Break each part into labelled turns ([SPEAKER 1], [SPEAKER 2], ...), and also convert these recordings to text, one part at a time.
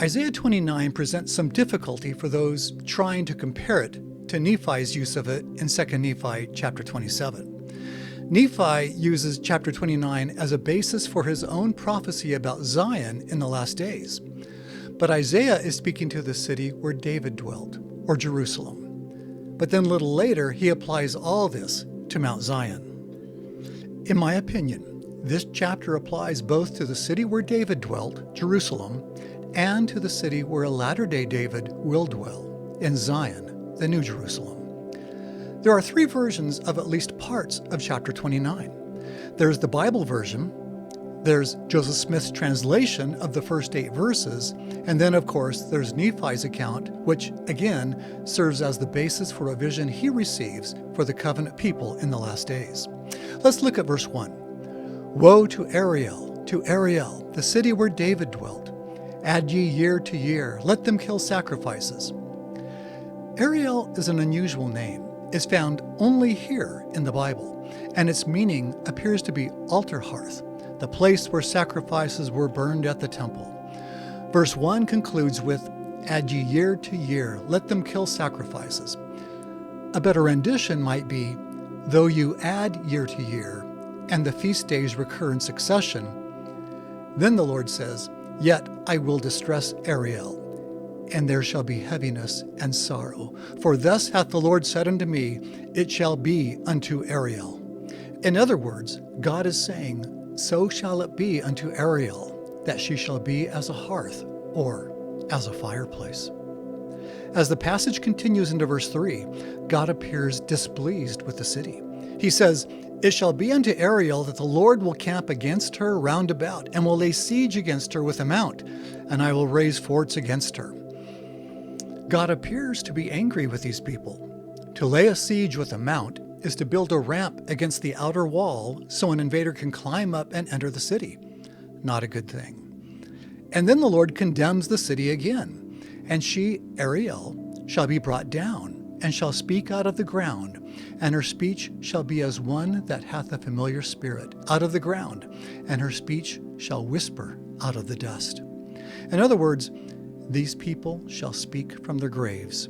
[SPEAKER 1] Isaiah 29 presents some difficulty for those trying to compare it to Nephi's use of it in 2 Nephi chapter 27. Nephi uses chapter 29 as a basis for his own prophecy about Zion in the last days. But Isaiah is speaking to the city where David dwelt, or Jerusalem. But then a little later, he applies all this to Mount Zion. In my opinion, this chapter applies both to the city where David dwelt, Jerusalem, and to the city where a latter-day David will dwell, in Zion, the New Jerusalem. There are three versions of at least parts of chapter 29. There's the Bible version, there's Joseph Smith's translation of the first 8 verses, and then, of course, there's Nephi's account, which, again, serves as the basis for a vision he receives for the covenant people in the last days. Let's look at verse 1. Woe to Ariel, the city where David dwelt. Add ye year to year, let them kill sacrifices. Ariel is an unusual name. It's found only here in the Bible, and its meaning appears to be altar hearth, the place where sacrifices were burned at the temple. Verse 1 concludes with, Add ye year to year, let them kill sacrifices. A better rendition might be, Though you add year to year, and the feast days recur in succession, then the Lord says, Yet I will distress Ariel, and there shall be heaviness and sorrow. For thus hath the Lord said unto me, It shall be unto Ariel. In other words, God is saying, So shall it be unto Ariel, that she shall be as a hearth, or as a fireplace. As the passage continues into verse 3, God appears displeased with the city. He says, It shall be unto Ariel that the Lord will camp against her round about, and will lay siege against her with a mount, and I will raise forts against her. God appears to be angry with these people. To lay a siege with a mount is to build a ramp against the outer wall so an invader can climb up and enter the city. Not a good thing. And then the Lord condemns the city again, and she, Ariel, shall be brought down, and shall speak out of the ground, and her speech shall be as one that hath a familiar spirit out of the ground, and her speech shall whisper out of the dust. In other words, these people shall speak from their graves.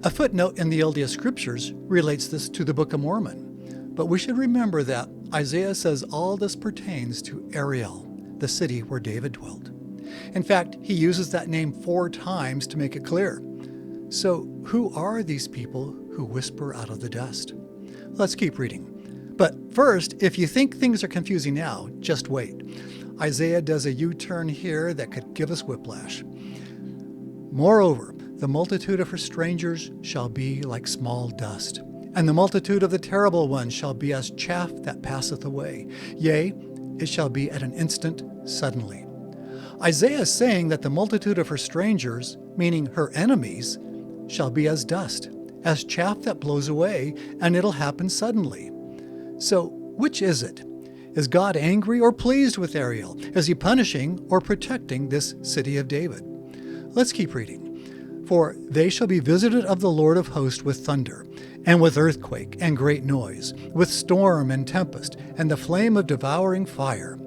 [SPEAKER 1] A footnote in the LDS Scriptures relates this to the Book of Mormon, but we should remember that Isaiah says all this pertains to Ariel, the city where David dwelt. In fact, he uses that name 4 times to make it clear. So who are these people who whisper out of the dust? Let's keep reading. But first, if you think things are confusing now, just wait. Isaiah does a U-turn here that could give us whiplash. Moreover, the multitude of her strangers shall be like small dust, and the multitude of the terrible ones shall be as chaff that passeth away. Yea, it shall be at an instant suddenly. Isaiah is saying that the multitude of her strangers, meaning her enemies, shall be as dust, as chaff that blows away, and it'll happen suddenly. So, which is it? Is God angry or pleased with Ariel? Is he punishing or protecting this city of David? Let's keep reading. For they shall be visited of the Lord of hosts with thunder, and with earthquake and great noise, with storm and tempest, and the flame of devouring fire.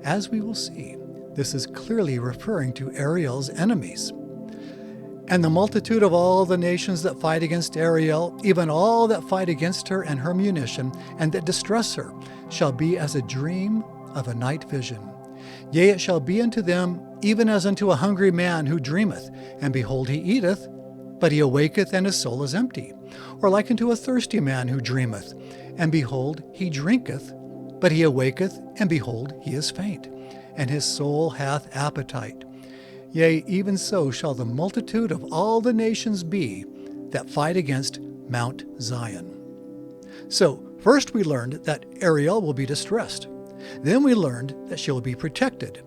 [SPEAKER 1] As we will see, this is clearly referring to Ariel's enemies. And the multitude of all the nations that fight against Ariel, even all that fight against her and her munition, and that distress her, shall be as a dream of a night vision. Yea, it shall be unto them even as unto a hungry man who dreameth, and behold, he eateth, but he awaketh, and his soul is empty. Or like unto a thirsty man who dreameth, and behold, he drinketh, but he awaketh, and behold, he is faint, and his soul hath appetite. Yea, even so shall the multitude of all the nations be that fight against Mount Zion. So, first we learned that Ariel will be distressed. Then we learned that she will be protected.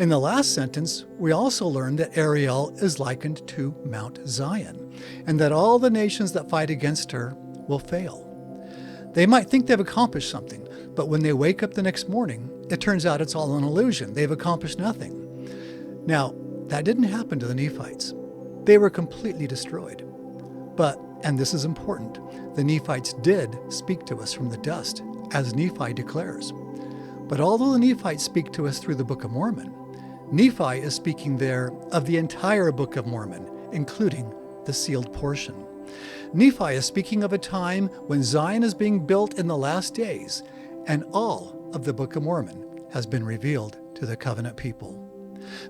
[SPEAKER 1] In the last sentence, we also learned that Ariel is likened to Mount Zion, and that all the nations that fight against her will fail. They might think they've accomplished something, but when they wake up the next morning, it turns out it's all an illusion. They've accomplished nothing. Now, that didn't happen to the Nephites. They were completely destroyed. But, and this is important, the Nephites did speak to us from the dust, as Nephi declares. But although the Nephites speak to us through the Book of Mormon, Nephi is speaking there of the entire Book of Mormon, including the sealed portion. Nephi is speaking of a time when Zion is being built in the last days, and all of the Book of Mormon has been revealed to the covenant people.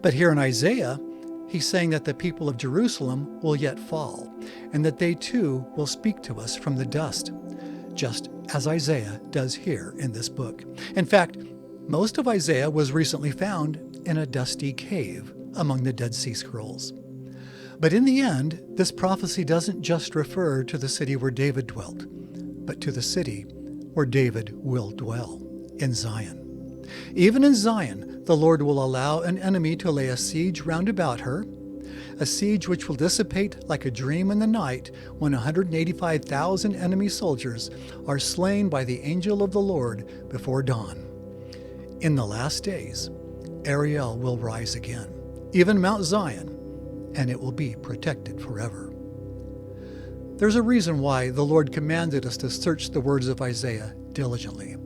[SPEAKER 1] But here in Isaiah, he's saying that the people of Jerusalem will yet fall, and that they too will speak to us from the dust, just as Isaiah does here in this book. In fact, most of Isaiah was recently found in a dusty cave among the Dead Sea Scrolls. But in the end, this prophecy doesn't just refer to the city where David dwelt, but to the city where David will dwell, in Zion. Even in Zion, the Lord will allow an enemy to lay a siege round about her, a siege which will dissipate like a dream in the night when 185,000 enemy soldiers are slain by the angel of the Lord before dawn. In the last days, Ariel will rise again, even Mount Zion, and it will be protected forever. There's a reason why the Lord commanded us to search the words of Isaiah diligently,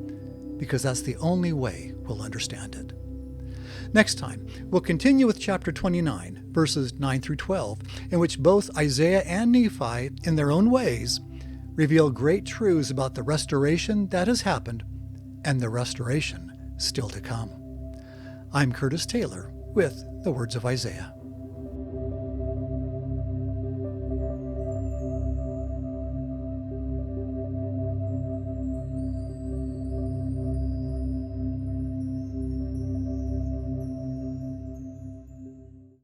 [SPEAKER 1] because that's the only way we'll understand it. Next time, we'll continue with chapter 29, verses 9 through 12, in which both Isaiah and Nephi, in their own ways, reveal great truths about the restoration that has happened and the restoration still to come. I'm Curtis Taylor with the Words of Isaiah.